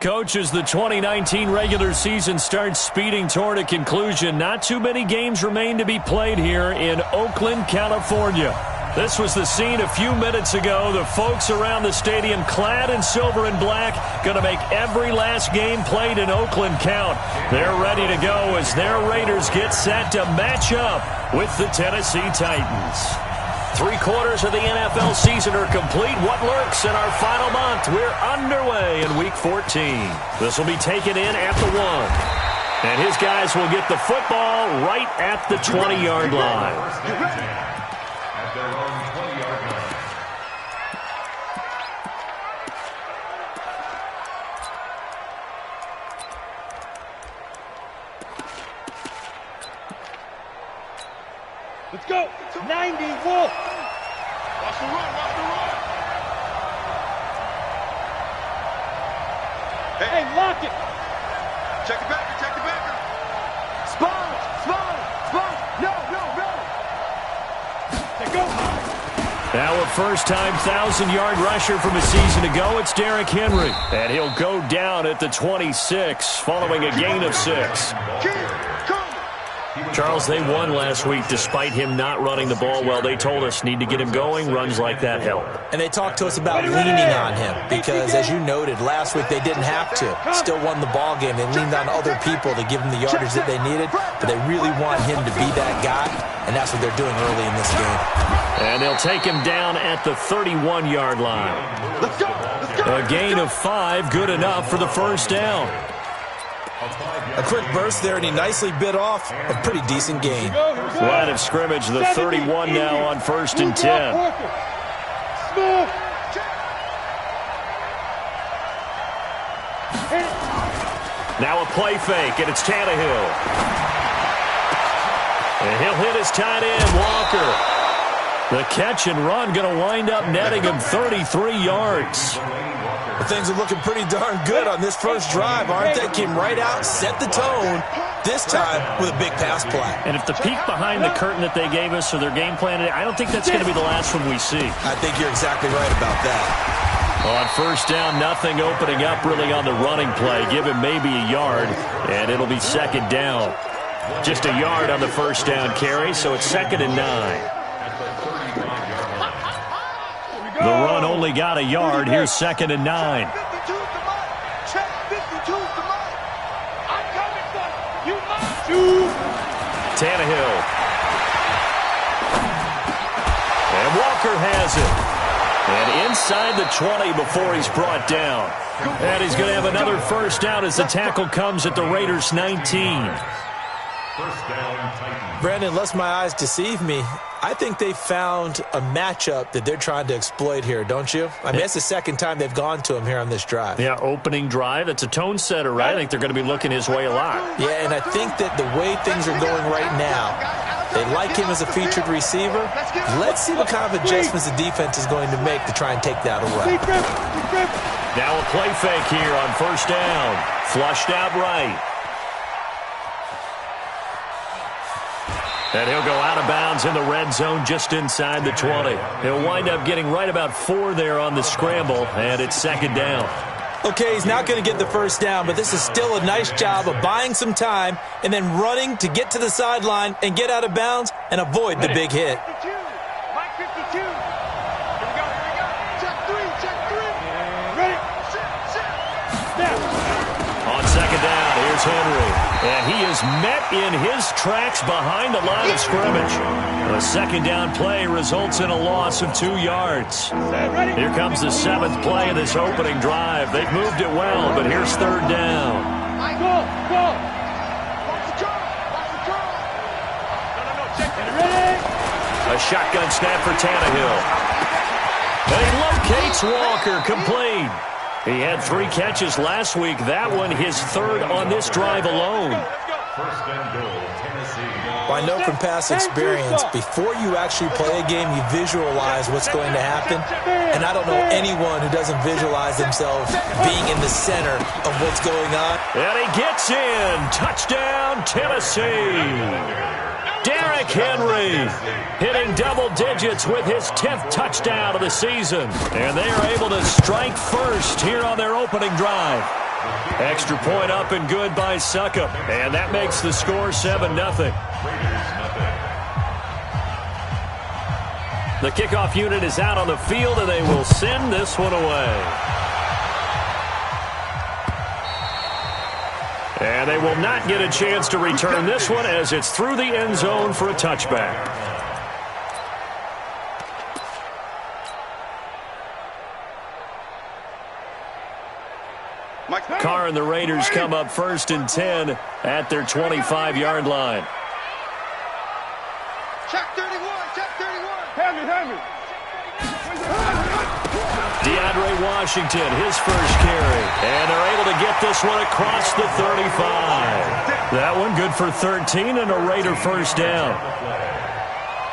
Coach, as the 2019 regular season starts speeding toward a conclusion, not too many games remain to be played here in Oakland, California. This was the scene a few minutes ago. The folks around the stadium clad in silver and black going to make every last game played in Oakland count. They're ready to go as their Raiders get set to match up with the Tennessee Titans. 3/4 of the NFL season are complete. What lurks in our final month? We're underway in Week 14. This will be taken in at the 1. And his guys will get the football right at the 20-yard line. At their own 20-yard line. Let's go. 90, Wolf. Watch the run, watch the run. Hey, lock it. Check the backer, check the backer. Spawn. No. Let's go. Now a first-time 1,000-yard rusher from a season ago, it's Derrick Henry. And he'll go down at the 26 following a gain of 6. Charles, they won last week despite him not running the ball well. They told us need to get him going. Runs like that help. And they talked to us about leaning on him because, as you noted, last week they didn't have to. Still won the ball game. They leaned on other people to give them the yardage that they needed, but they really want him to be that guy, and that's what they're doing early in this game. And they'll take him down at the 31-yard line. A gain of 5, good enough for the first down. A quick burst there, and he nicely bit off a pretty decent gain. Line of scrimmage, the 31 now on 1st and 10. Now a play fake, and it's Tannehill. And he'll hit his tight end, Walker. The catch and run going to wind up netting him 33 yards. Well, things are looking pretty darn good on this first drive, aren't they? Came right out, set the tone, this time with a big pass play. And if the peek behind the curtain that they gave us or their game plan today, I don't think that's going to be the last one we see. I think you're exactly right about that. On first down, nothing opening up really on the running play. Give him maybe a yard, and it'll be second down. Just a yard on the first down carry, so it's 2nd and 9. The run only got a yard. Here's 2nd and 9. Tannehill. And Walker has it. And inside the 20 before he's brought down. And he's going to have another first down as the tackle comes at the Raiders' 19. First down, Titans. Brandon, lest my eyes deceive me, I think they found a matchup that they're trying to exploit here, don't you? I mean, that's the second time they've gone to him here on this drive. Yeah, opening drive. It's a tone setter, right? I think they're going to be looking his way a lot. Yeah, and I think that the way things are going right now, they like him as a featured receiver. Let's see what kind of adjustments the defense is going to make to try and take that away. Now a play fake here on first down. Flushed out right. And he'll go out of bounds in the red zone just inside the 20. He'll wind up getting right about 4 there on the scramble, and it's 2nd down. Okay, he's not going to get the first down, but this is still a nice job of buying some time and then running to get to the sideline and get out of bounds and avoid the big hit. Mike 52. Here we go. Check 3. Ready? On 2nd down, here's Henry. And he is met in his tracks behind the line of scrimmage. The 2nd down play results in a loss of 2 yards. Here comes the 7th play of this opening drive. They've moved it well, but here's 3rd down. Go. A shotgun snap for Tannehill. And he locates Walker, complete. He had 3 catches last week. That one his 3rd on this drive alone. First and goal, Tennessee. Well, I know from past experience, before you actually play a game, you visualize what's going to happen. And I don't know anyone who doesn't visualize themselves being in the center of what's going on. And he gets in. Touchdown, Tennessee. Derrick Henry hitting double digits with his 10th touchdown of the season. And they are able to strike first here on their opening drive. Extra point up and good by Succop. And that makes the score 7-0. The kickoff unit is out on the field, and they will send this one away. And they will not get a chance to return this one as it's through the end zone for a touchback. Carr and the Raiders come up 1st and 10 at their 25-yard line. Check 31, check 31. Hand me. DeAndre Washington, his first carry. And they're able to get this one across the 35. That one good for 13 and a Raider first down.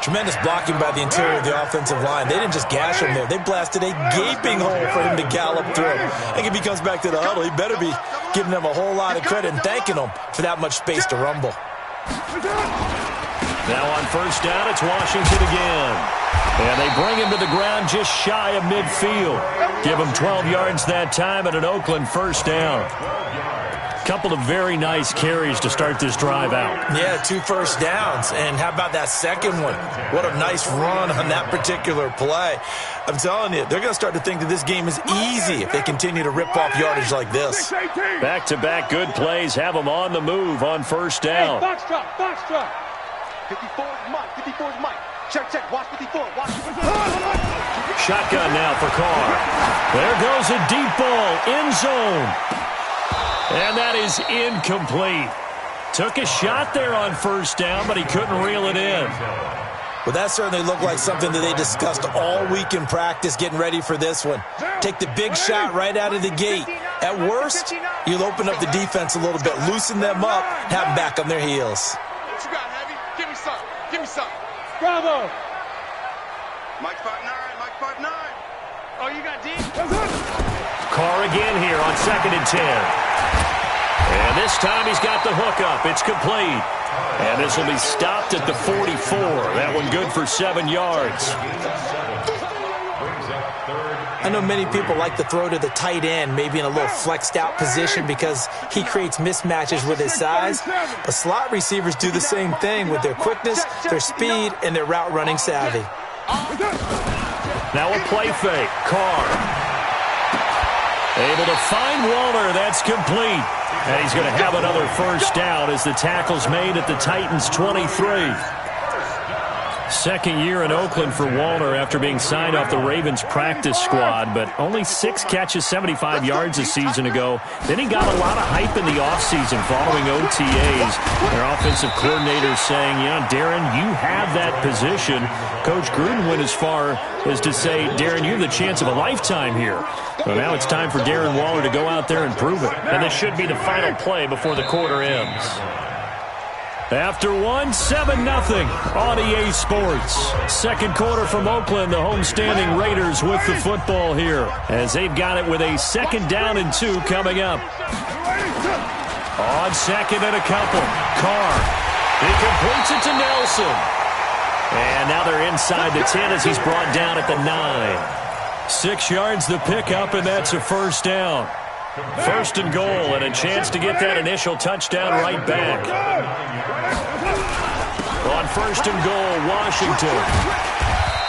Tremendous blocking by the interior of the offensive line. They didn't just gash him there. They blasted a gaping hole for him to gallop through. I think if he comes back to the huddle, he better be giving them a whole lot of credit and thanking them for that much space to rumble. Now on first down, it's Washington again. And they bring him to the ground just shy of midfield. Give him 12 yards that time and an Oakland first down. Couple of very nice carries to start this drive out. Yeah, 2 first downs. And how about that second one? What a nice run on that particular play. I'm telling you, they're going to start to think that this game is easy if they continue to rip off yardage like this. Back-to-back good plays have them on the move on first down. Hey, box drop. 54's Mike. Check. Watch 54. Watch 54. Shotgun now for Carr. There goes a deep ball, end zone. And that is incomplete. Took a shot there on first down, but he couldn't reel it in. Well, that certainly looked like something that they discussed all week in practice getting ready for this one. Take the big shot right out of the gate. At worst, you'll open up the defense a little bit, loosen them up, have them back on their heels. What you got, Heavy? Give me some. Bravo. Mike 5'9". Oh, you got D? Carr again here on 2nd and 10. And this time he's got the hook up. It's complete. And this will be stopped at the 44. That one good for 7 yards. I know many people like to throw to the tight end, maybe in a little flexed out position because he creates mismatches with his size. But slot receivers do the same thing with their quickness, their speed, and their route running savvy. Now a play fake. Carr able to find Walner. That's complete. And he's going to have another first down as the tackle's made at the Titans' 23. Second year in Oakland for Walner after being signed off the Ravens practice squad, but only 6 catches, 75 yards a season ago. Then he got a lot of hype in the offseason following OTAs. Their offensive coordinator saying, Darren, you have that position. Coach Gruden went as far as to say, Darren, you have the chance of a lifetime here. So now it's time for Darren Waller to go out there and prove it. And this should be the final play before the quarter ends. After one, 7-0 on EA Sports. Second quarter from Oakland, the homestanding Raiders with the football here as they've got it with a 2nd down and 2 coming up. On 2nd and a couple, Carr. He completes it to Nelson. And now they're inside the 10 as he's brought down at the 9. 6 yards the pickup, and that's a first down. 1st and goal, and a chance to get that initial touchdown right back. On 1st and goal, Washington.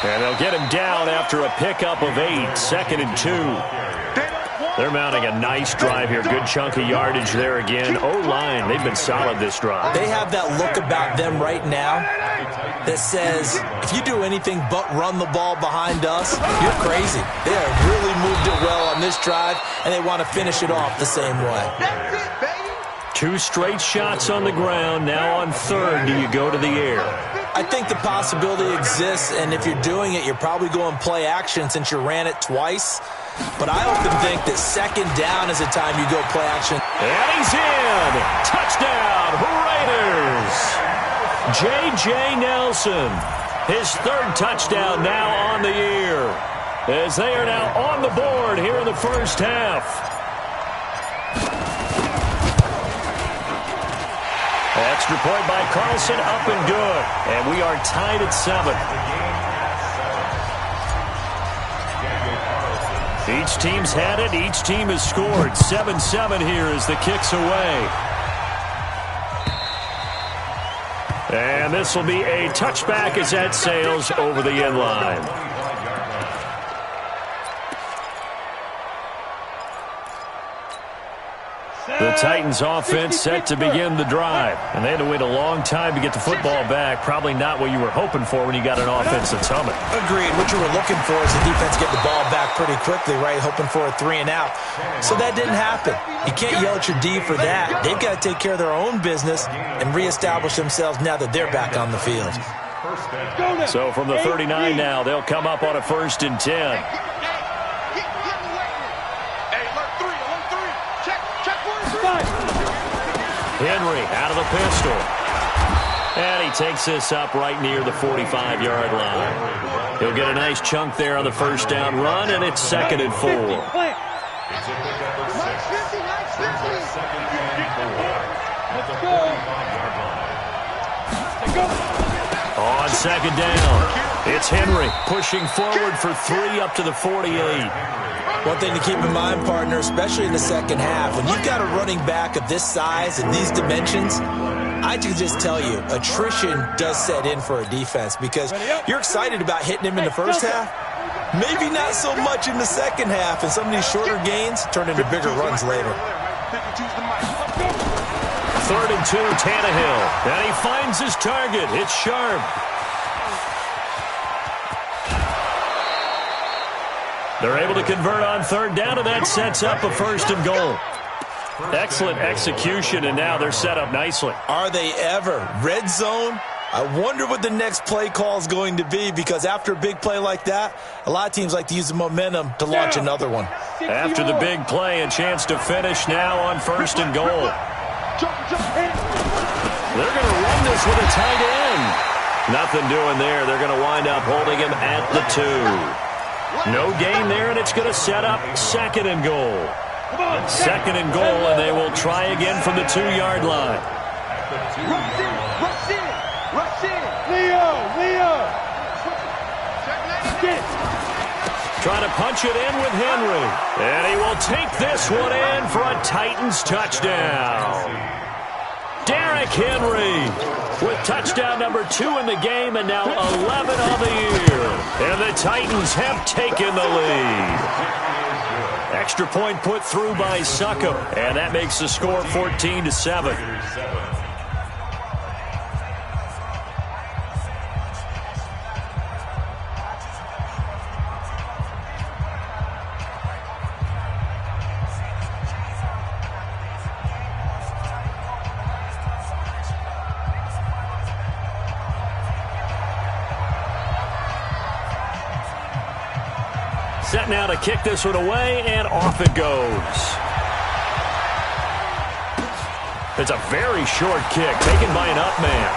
And they'll get him down after a pickup of 8, 2nd and 2. They're mounting a nice drive here. Good chunk of yardage there again. O-line, they've been solid this drive. They have that look about them right now that says, if you do anything but run the ball behind us, you're crazy. They have really moved it well on this drive, and they want to finish it off the same way. That's it, baby. 2 straight shots on the ground. Now on 3rd, do you go to the air? I think the possibility exists, and if you're doing it, you're probably going play action since you ran it twice. But I often think that 2nd down is the time you go play action. And he's in! Touchdown, Raiders! J.J. Nelson, his 3rd touchdown now on the year, as they are now on the board here in the first half. Extra point by Carlson, up and good. And we are tied at 7. Each team's had it. Each team has scored. 7-7 here as the kick's away. And this will be a touchback as that sails over the end line. The Titans offense set to begin the drive. And they had to wait a long time to get the football back. Probably not what you were hoping for when you got an offensive summit. Agreed. What you were looking for is the defense get the ball back pretty quickly, right? Hoping for a 3 and out. So that didn't happen. You can't yell at your D for that. They've got to take care of their own business and reestablish themselves now that they're back on the field. So from the 39 now, they'll come up on a 1st and 10. Henry out of the pistol. And he takes this up right near the 45-yard line. He'll get a nice chunk there on the 1st down run, and it's 2nd and 4. On 2nd down, it's Henry pushing forward for 3 up to the 48. One thing to keep in mind, partner, especially in the second half, when you've got a running back of this size and these dimensions, I can just tell you, attrition does set in for a defense because you're excited about hitting him in the first half. Maybe not so much in the second half, and some of these shorter gains turn into bigger runs later. 3rd and 2, Tannehill. And he finds his target. It's Sharp. They're able to convert on 3rd down, and that sets up a 1st and goal. Excellent execution, and now they're set up nicely. Are they ever? Red zone? I wonder what the next play call is going to be, because after a big play like that, a lot of teams like to use the momentum to launch another one. After the big play, a chance to finish now on 1st and goal. They're going to run this with a tight end. Nothing doing there. They're going to wind up holding him at the 2. No gain there, and it's going to set up 2nd and goal. 2nd and goal, and they will try again from the 2-yard line. Rush in. Leo. Trying to punch it in with Henry. And he will take this one in for a Titans touchdown. Derrick Henry with touchdown number 2 in the game, and now 11 on the year. And the Titans have taken the lead. Extra point put through by Succop, and that makes the score 14-7. Set now to kick this one away, and off it goes. It's a very short kick taken by an up man.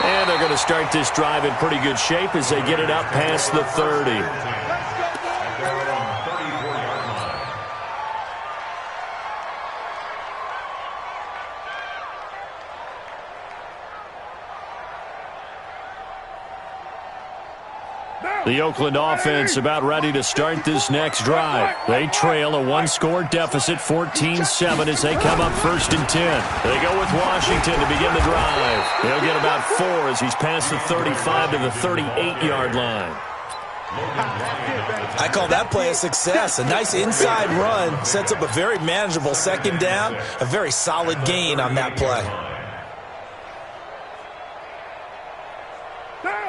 And they're going to start this drive in pretty good shape as they get it up past the 30. The Oakland offense about ready to start this next drive. They trail a 1-score deficit, 14-7, as they come up 1st and 10. They go with Washington to begin the drive. They'll get about 4 as he's past the 35 to the 38-yard line. I call that play a success. A nice inside run sets up a very manageable 2nd down, a very solid gain on that play.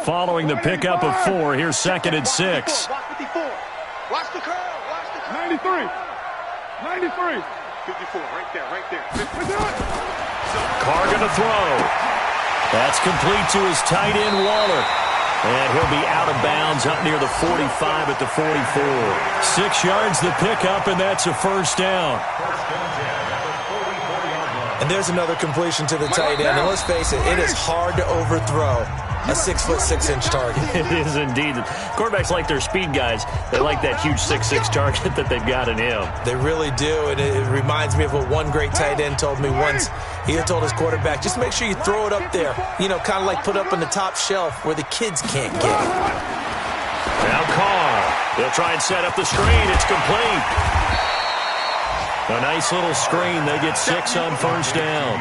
Following the pickup of 4, here's 2nd and 6. Watch the curl. 93. 54, right there. Carr going to throw. That's complete to his tight end, Waller. And he'll be out of bounds up near the 45 at the 44. 6 yards the pickup, and that's a 1st down. And there's another completion to the tight end. And let's face it, it is hard to overthrow a 6'6" target. It is indeed. Quarterbacks like their speed guys. They like that huge 6'6" target that they've got in him. They really do, and it reminds me of what one great tight end told me once. He had told his quarterback, just make sure you throw it up there. You know, kind of like put up on the top shelf where the kids can't get it. Now Carr. They'll try and set up the screen. It's complete. A nice little screen. They get 6 on first down.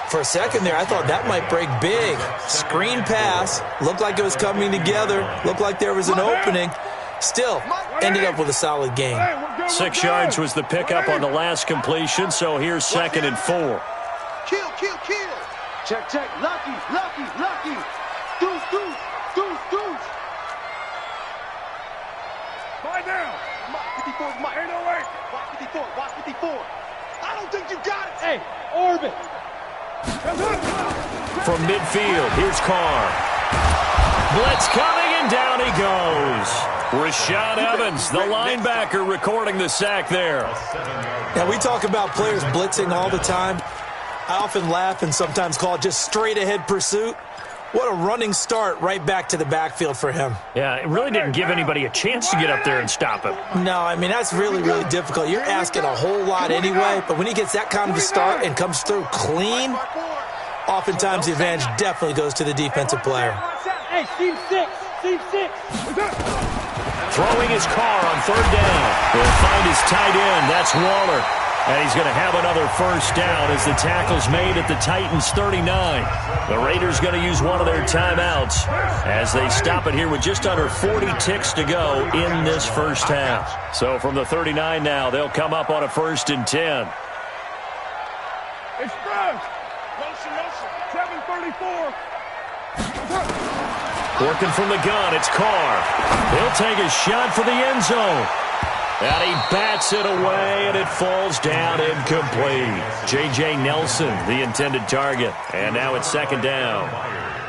For a second there, I thought that might break big. Screen pass. Looked like it was coming together. Looked like there was an opening. Still, ended up with a solid game. 6 yards was the pickup on the last completion, so here's 2nd and 4. Kill, kill, kill. Check, check. Lucky, lucky, lucky. Deuce, deuce, deuce, deuce. Find down. 54 is Mike. 808. Watch 54, watch 54. I don't think you got it. Hey, orbit. From midfield, here's Carr. Blitz coming, and down he goes. Rashad Evans, the linebacker, recording the sack there. Now, we talk about players blitzing all the time. I often laugh and sometimes call it just straight-ahead pursuit. What a running start right back to the backfield for him. Yeah, it really didn't give anybody a chance to get up there and stop him. No, I mean, that's really, really difficult. You're asking a whole lot anyway, but when he gets that kind of a start and comes through clean, oftentimes the advantage definitely goes to the defensive player. Hey, team 6, team 6. Throwing his Carr on 3rd down. He'll find his tight end. That's Waller. And he's going to have another first down as the tackle's made at the Titans' 39. The Raiders going to use one of their timeouts as they stop it here with just under 40 ticks to go in this first half. So from the 39 now, they'll come up on a 1st and 10. Express. Motion, motion. 734. Working from the gun, it's Carr. He'll take a shot for the end zone. And he bats it away, and it falls down incomplete. J.J. Nelson, the intended target. And now it's 2nd down.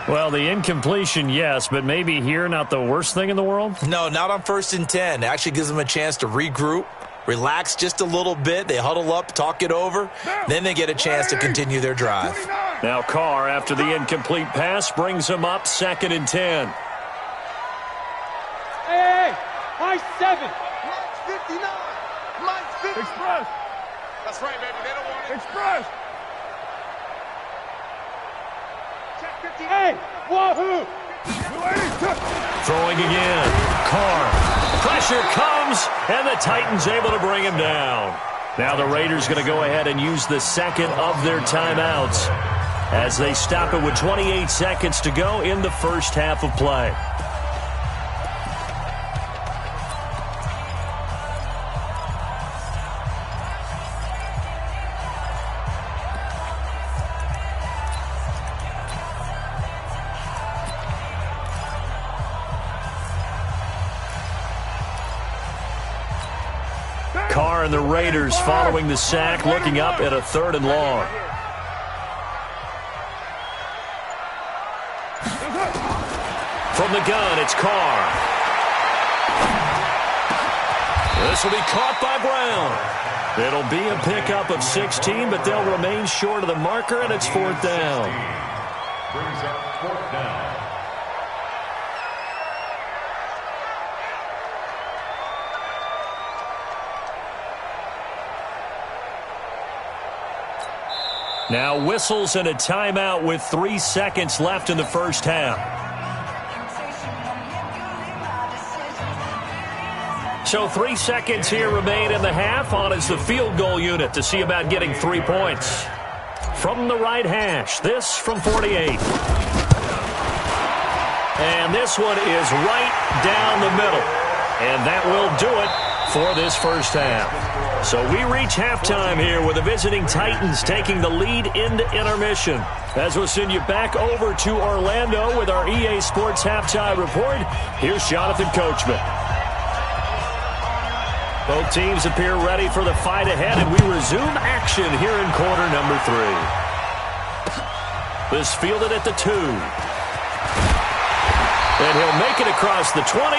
Well, the incompletion, yes, but maybe here not the worst thing in the world? No, not on 1st and 10. It actually gives them a chance to regroup, relax just a little bit. They huddle up, talk it over. Then they get a chance to continue their drive. Now Carr, after the incomplete pass, brings him up 2nd and 10. Hey, high 7. 59. Mike's 50. Express. That's right, baby. They don't want it. Express. Check 50. Hey, wahoo. 280. Throwing again. Carr. Pressure comes, and the Titans able to bring him down. Now the Raiders going to go ahead and use the 2nd of their timeouts as they stop it with 28 seconds to go in the first half of play. Carr and the Raiders following the sack, looking up at a 3rd and long. From the gun, it's Carr. This will be caught by Brown. It'll be a pickup of 16, but they'll remain short of the marker, and it's 4th down. Brings up 4th down. Now whistles and a timeout with 3 seconds left in the first half. So 3 seconds here remain in the half. On is the field goal unit to see about getting 3 points. From the right hash, this from 48. And this one is right down the middle. And that will do it for this first half. So we reach halftime here with the visiting Titans taking the lead into intermission. As we'll send you back over to Orlando with our EA Sports Halftime Report, here's Jonathan Coachman. Both teams appear ready for the fight ahead, and we resume action here in quarter number 3. This fielded at the 2. And he'll make it across the 20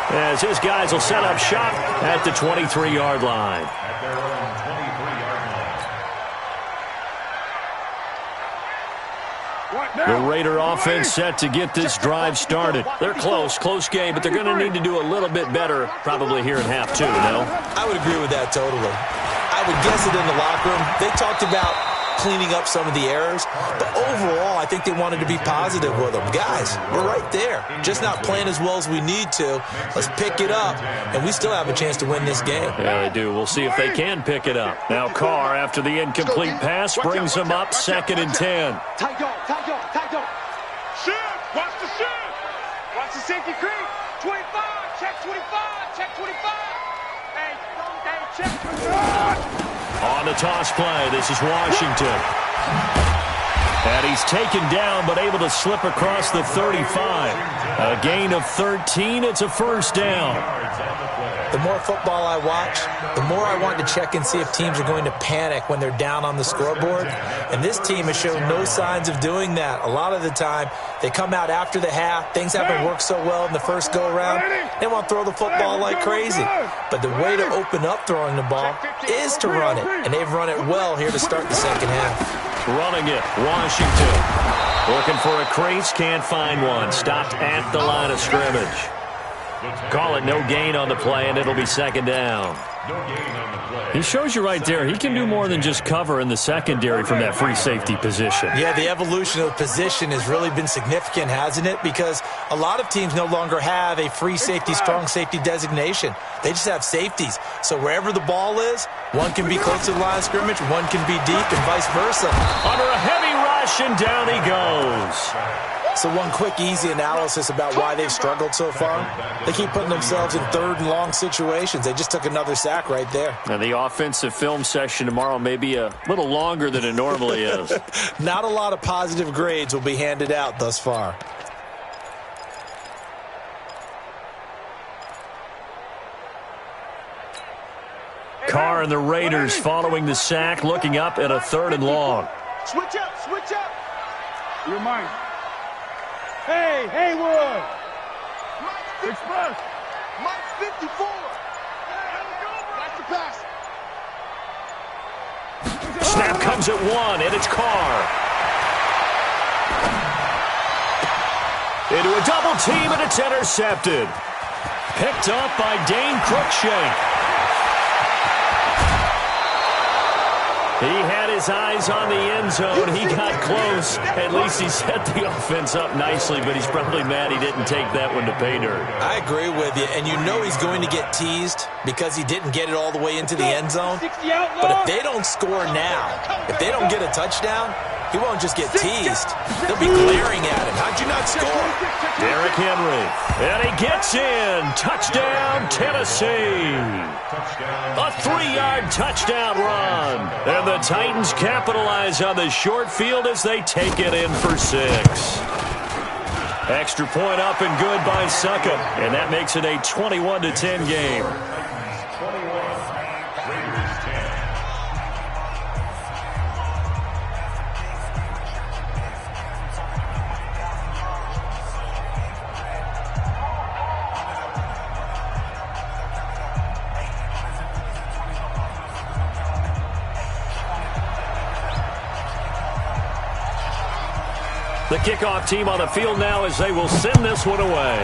as his guys will set up shop at the 23-yard line. At their own 23-yard line. The Raider offense set to get this drive started. They're close game, but they're going to need to do a little bit better probably here in half 2, no? I would agree with that totally. I would guess it in the locker room. They talked about cleaning up some of the errors. But overall, I think they wanted to be positive with them. Guys, we're right there. Just not playing as well as we need to. Let's pick it up, and we still have a chance to win this game. Yeah, they do. We'll see if they can pick it up. Now Carr, after the incomplete pass, brings them up 2nd and 10. Tight dog, tight dog, tight dog. Shoot! Watch the shoot! Watch the safety creep! 25! Check 25! Check 25! Hey, check 25! On the toss play, this is Washington. And he's taken down, but able to slip across the 35. A gain of 13. It's a first down. The more football I watch, the more I want to check and see if teams are going to panic when they're down on the scoreboard. And this team has shown no signs of doing that. A lot of the time, they come out after the half. Things haven't worked so well in the first go-around. They want to throw the football like crazy. But the way to open up throwing the ball is to run it. And they've run it well here to start the second half. Running it, Washington. Looking for a crease, can't find one. Stopped at the line of scrimmage. Call it no gain on the play, and it'll be second down. He shows you right there, he can do more than just cover in the secondary from that free safety position. Yeah, the evolution of position has really been significant, hasn't it? Because a lot of teams no longer have a free safety, strong safety designation. They just have safeties. So wherever the ball is, one can be close to the line of scrimmage, one can be deep, and vice versa. Under a heavy rush, and down he goes. So one quick, easy analysis about why they've struggled so far. They keep putting themselves in third and long situations. They just took another sack right there. And the offensive film session tomorrow may be a little longer than it normally is. Not a lot of positive grades will be handed out thus far. Carr and the Raiders following the sack, looking up at a 3rd and long. Switch up, switch up. Your mind. Hey, Haywood. Express. Mike 54. That's the pass. Snap comes at 1, and it's Carr. Into a double team, and it's intercepted. Picked up by Dane Cruikshank. He had his eyes on the end zone. He got close. At least he set the offense up nicely, but he's probably mad he didn't take that one to pay dirt. I agree with you, and you know he's going to get teased because he didn't get it all the way into the end zone. But if they don't score now, if they don't get a touchdown, he won't just get teased. They'll be glaring at him. How'd you not score? Derrick Henry. And he gets in. Touchdown, Tennessee. A 3-yard touchdown run. And the Titans capitalize on the short field as they take it in for 6. Extra point up and good by Succop. And that makes it a 21-10 game. The kickoff team on the field now as they will send this one away.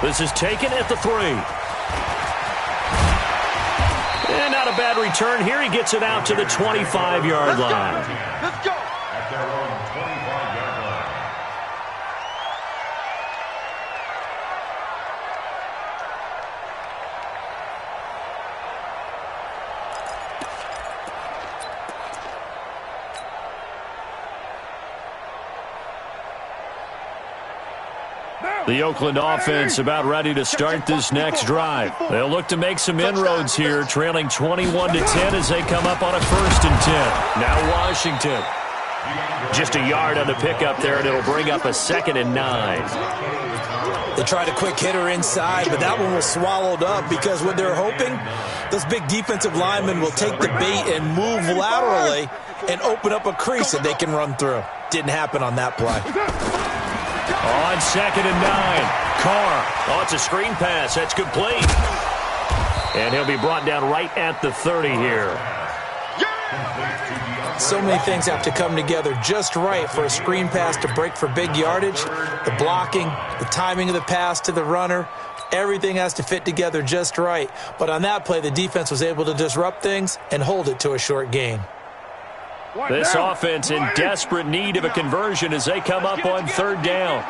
This is taken at the 3. And not a bad return here. He gets it out to the 25-yard line. Let's go. At their own 25-yard line. The Oakland offense about ready to start this next drive. They'll look to make some inroads here, trailing 21-10 as they come up on a 1st and 10. Now Washington. Just a yard on the pickup there, and it'll bring up a 2nd and 9. They tried a quick hitter inside, but that one was swallowed up because what they're hoping, those big defensive linemen will take the bait and move laterally and open up a crease that they can run through. Didn't happen on that play. On 2nd and 9. Carr. Oh, it's a screen pass. That's complete. And he'll be brought down right at the 30 here. So many things have to come together just right for a screen pass to break for big yardage. The blocking, the timing of the pass to the runner, everything has to fit together just right. But on that play, the defense was able to disrupt things and hold it to a short gain. This offense in desperate need of a conversion as they come up on third down.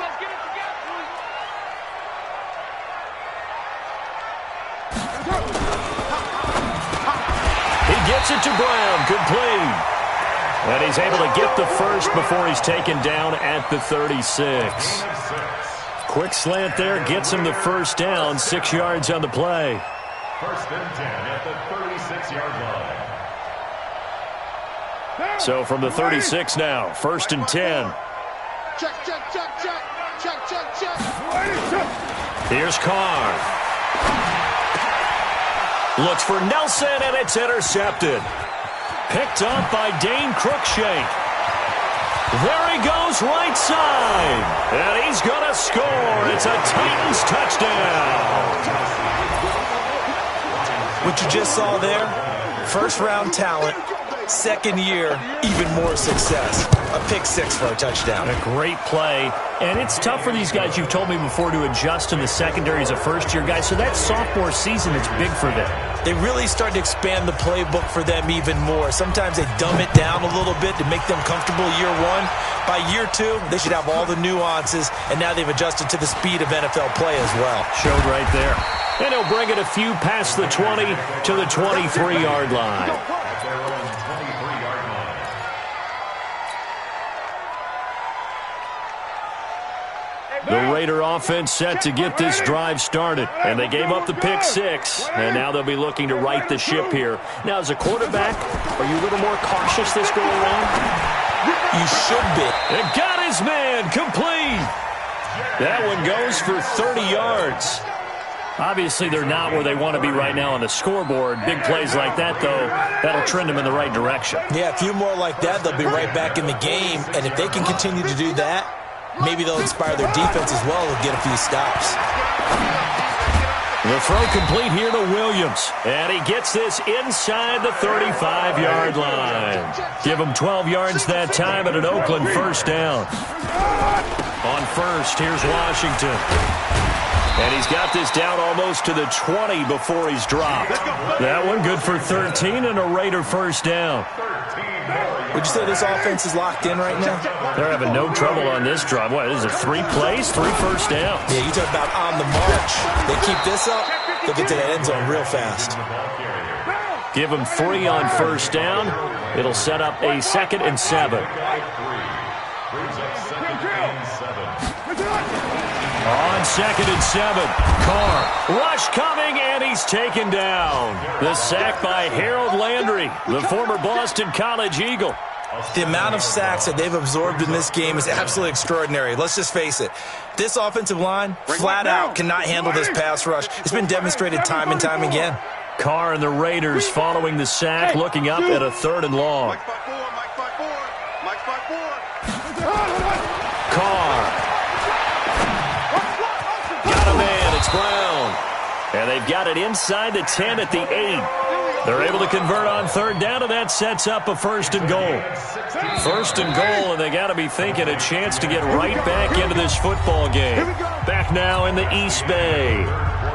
He gets it to Brown, complete. And he's able to get the first before he's taken down at the 36. Quick slant there, gets him the first down, 6 yards on the play. First and 10 at the 36-yard line. So from the 36 now, first and 10. Check, check, check, check. Check, check, check. Here's Carr. Looks for Nelson, and it's intercepted. Picked up by Dane Cruikshank. There he goes, right side. And he's going to score. It's a Titans touchdown. What you just saw there, first-round talent, second year, even more success. A pick six for a touchdown. A great play. And it's tough for these guys, you've told me before, to adjust in the secondary as a first-year guy. So that sophomore season is big for them. They really start to expand the playbook for them even more. Sometimes they dumb it down a little bit to make them comfortable year one. By year two, they should have all the nuances, and now they've adjusted to the speed of NFL play as well. Showed right there. And he'll bring it a few past the 20 to the 23-yard line. The Raider offense set to get this drive started, and they gave up the pick six, and now they'll be looking to right the ship here. Now, as a quarterback, are you a little more cautious this go around? You should be. And got his man, complete. That one goes for 30 yards. Obviously, they're not where they want to be right now on the scoreboard. Big plays like that, though, that'll trend them in the right direction. Yeah, a few more like that, they'll be right back in the game, and if they can continue to do that, maybe they'll inspire their defense as well and get a few stops. The throw complete here to Williams. And he gets this inside the 35-yard line. Give him 12 yards that time at an Oakland first down. On first, here's Washington. And he's got this down almost to the 20 before he's dropped. That one good for 13 and a Raider first down. Would you say this offense is locked in right now? They're having no trouble on this drive. What, is it 3 plays, 3 first downs? Yeah, you talk about on the march. They keep this up, they'll get to that end zone real fast. Give them 3 on first down. It'll set up a 2nd and 7. On 2nd and 7, Carr, rush coming, and he's taken down. The sack by Harold Landry, the former Boston College Eagle. The amount of sacks that they've absorbed in this game is absolutely extraordinary. Let's just face it. This offensive line, flat out, cannot handle this pass rush. It's been demonstrated time and time again. Carr and the Raiders following the sack, looking up at a 3rd and long. Carr. Got a man, it's Brown. And they've got it inside the 10 at the 8. They're able to convert on 3rd down, and that sets up a 1st and goal. 1st and goal, and they got to be thinking a chance to get right back into this football game. Back now in the East Bay.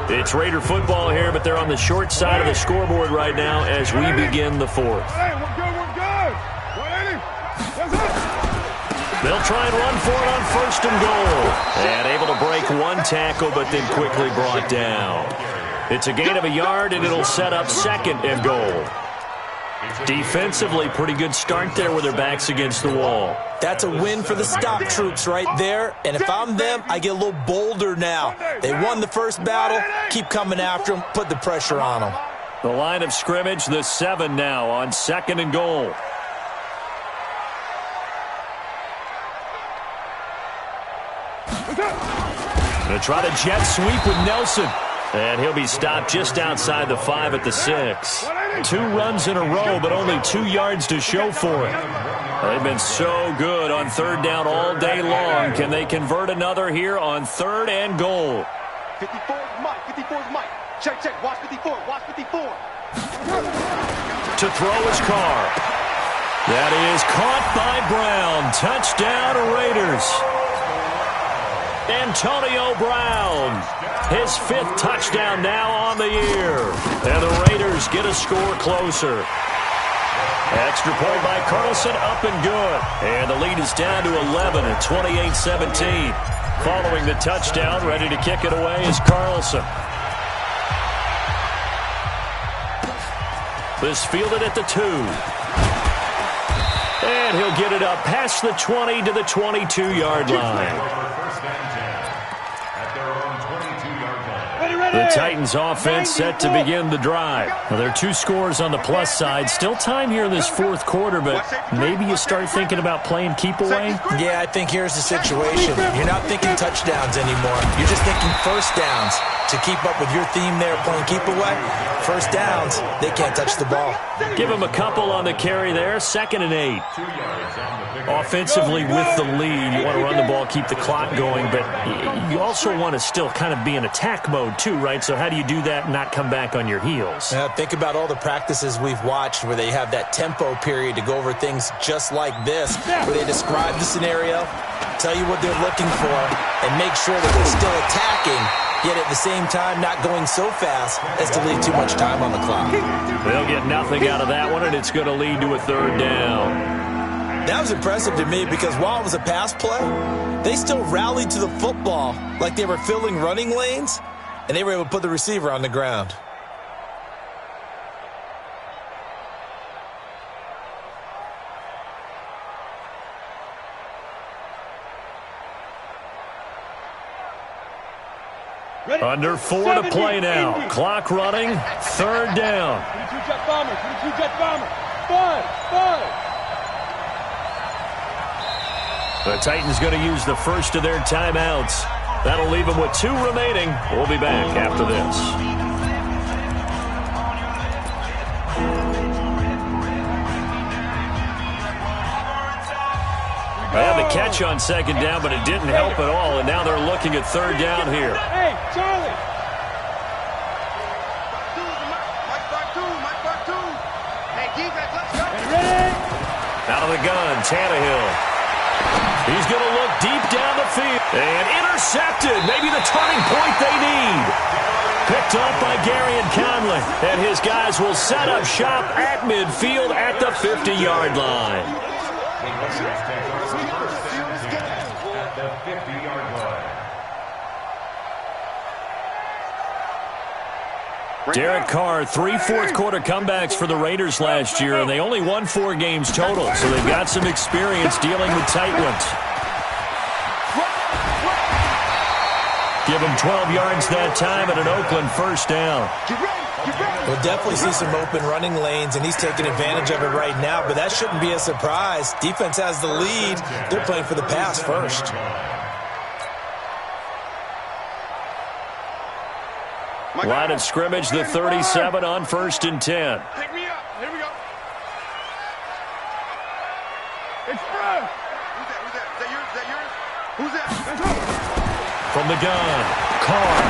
It's Raider football here, but they're on the short side of the scoreboard right now as we begin the 4th. They'll try and run for it on 1st and goal. And able to break 1 tackle, but then quickly brought down. It's a gain of a yard, and it'll set up 2nd and goal. Defensively, pretty good start there with their backs against the wall. That's a win for the stop troops right there. And if I'm them, I get a little bolder now. They won the first battle. Keep coming after them. Put the pressure on them. The line of scrimmage, the 7 now on 2nd and goal. Going to try to jet sweep with Nelson. And he'll be stopped just outside the 5 at the 6. 2 runs in a row, but only 2 yards to show for it. They've been so good on 3rd down all day long. Can they convert another here on 3rd and goal? 54 is Mike. 54 is Mike. Check, check. Watch 54. Watch 54. To throw is Carr. That is caught by Brown. Touchdown, Raiders. Antonio Brown, his 5th touchdown now on the year. And the Raiders get a score closer. Extra point by Carlson, up and good. And the lead is down to 11 at 28-17. Following the touchdown, ready to kick it away is Carlson. This fielded at the 2. And he'll get it up past the 20 to the 22-yard line. The Titans offense set to begin the drive. Now, there are 2 scores on the plus side. Still time here in this 4th quarter, but maybe you start thinking about playing keep away? Yeah, I think here's the situation. You're not thinking touchdowns anymore. You're just thinking first downs. To keep up with your theme there, playing keep away, first downs, they can't touch the ball. Give them a couple on the carry there, 2nd and 8. Offensively with the lead, you want to run the ball, keep the clock going, but you also want to still kind of be in attack mode too, right? So how do you do that and not come back on your heels? Think about all the practices we've watched where they have that tempo period to go over things just like this, where they describe the scenario, tell you what they're looking for, and make sure that they're still attacking, yet at the same time not going so fast as to leave too much time on the clock. They'll get nothing out of that one, and it's going to lead to a 3rd down. That was impressive to me because while it was a pass play, they still rallied to the football like they were filling running lanes, and they were able to put the receiver on the ground. Under 4 to play now. Clock running. 3rd down. 22 jet bomber. 22 jet bomber. 5. The Titans going to use the first of their timeouts. That'll leave them with 2 remaining. We'll be back after this. They had the catch on 2nd down, but it didn't help at all, and now they're looking at 3rd down here. Hey, Charlie. Hey, defense, let's go. Ready? Out of the gun, Tannehill. He's going to look deep down the field. And intercepted. Maybe the turning point they need. Picked up by Gary and Conley. And his guys will set up shop at midfield at the 50-yard line. At the 50-yard line. Derek Carr, 3 fourth-quarter comebacks for the Raiders last year, and they only won 4 games total, so they've got some experience dealing with tight ones. Give him 12 yards that time at an Oakland 1st down. We'll definitely see some open running lanes, and he's taking advantage of it right now, but that shouldn't be a surprise. Defense has the lead. They're playing for the pass first. Line of scrimmage, the 37 on 1st and 10. Pick me up. Here we go. It's Brown. Who's that? Is that yours? Is that yours? Who's that? Let's go. From the gun, Carr.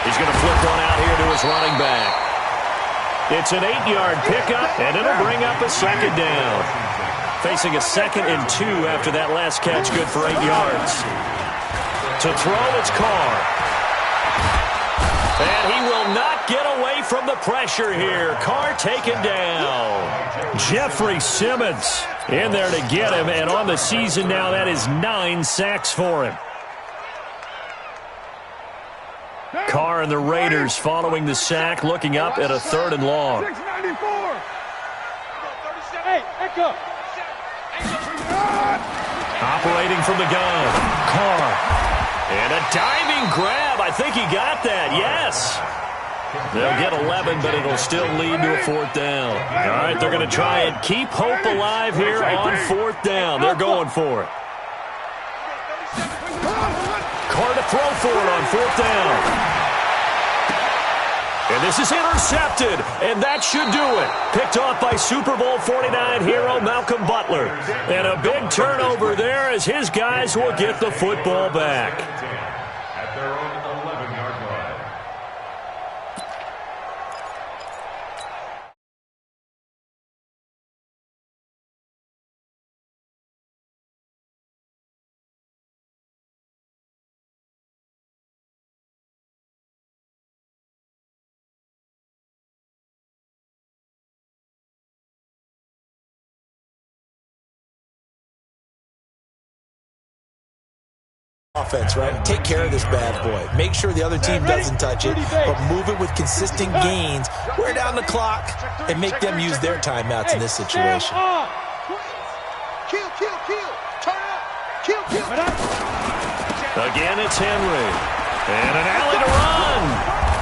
He's going to flip one out here to his running back. It's an 8-yard pickup, and it'll bring up a 2nd down. Facing a 2nd and 2 after that last catch, good for 8 yards. To throw, it's Carr. And he will not get away from the pressure here. Carr taken down. Jeffrey Simmons in there to get him, and on the season now, that is 9 sacks for him. Carr and the Raiders following the sack, looking up at a 3rd and long. 694. Hey, echo. Operating from the gun, Carr. And a diving grab. I think he got that, yes. They'll get 11, but it'll still lead to a 4th down. All right, they're going to try and keep hope alive here on 4th down. They're going for it. Carr to throw for it on 4th down. And this is intercepted, and that should do it. Picked off by Super Bowl 49 hero Malcolm Butler. And a big turnover there as his guys will get the football back. offense, right? Take care of this bad boy. Make sure the other team doesn't touch it, but move it with consistent gains, wear down the clock, and make them use their timeouts in this situation. Kill, kill, kill. Turn up. Kill, kill. Again, it's Henry. And an alley to run.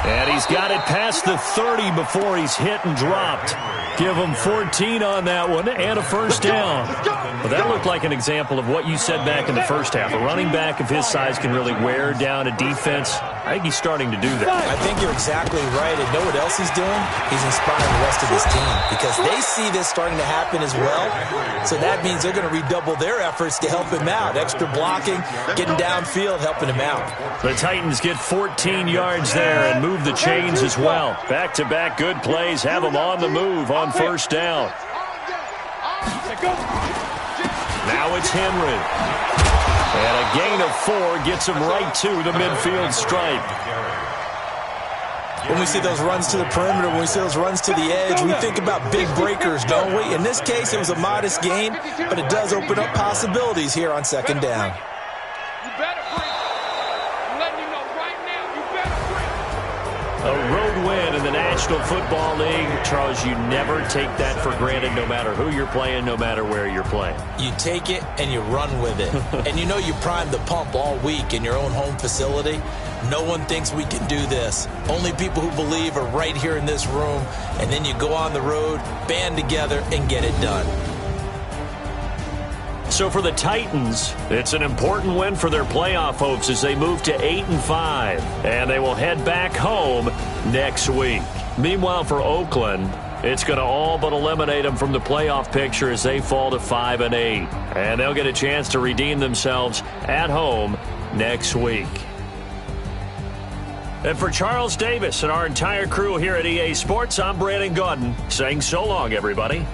And he's got it past the 30 before he's hit and dropped. Give him 14 on that one and a first down. Well, that looked like an example of what you said back in the first half. A running back of his size can really wear down a defense. I think he's starting to do that. I think you're exactly right. And know what else he's doing? He's inspiring the rest of his team because they see this starting to happen as well. So that means they're going to redouble their efforts to help him out. Extra blocking, getting downfield, helping him out. The Titans get 14 yards there and move the chains as well. Back-to-back good plays have them on the move on first down. Now it's Henry. And a gain of 4 gets him right to the midfield stripe. When we see those runs to the perimeter, when we see those runs to the edge, we think about big breakers, don't we? In this case, it was a modest gain, but it does open up possibilities here on second down. You better break. I'm letting you know right now, you better break. A road win in the National Football League. Charles, you never take that for granted no matter who you're playing, no matter where you're playing. You take it and you run with it. And you know you primed the pump all week in your own home facility. No one thinks we can do this. Only people who believe are right here in this room. And then you go on the road, band together, and get it done. So for the Titans, it's an important win for their playoff hopes as they move to 8-5. And they will head back home next week. Meanwhile, for Oakland, it's going to all but eliminate them from the playoff picture as they fall to 5-8. And they'll get a chance to redeem themselves at home next week. And for Charles Davis and our entire crew here at EA Sports, I'm Brandon Gaudin saying so long, everybody.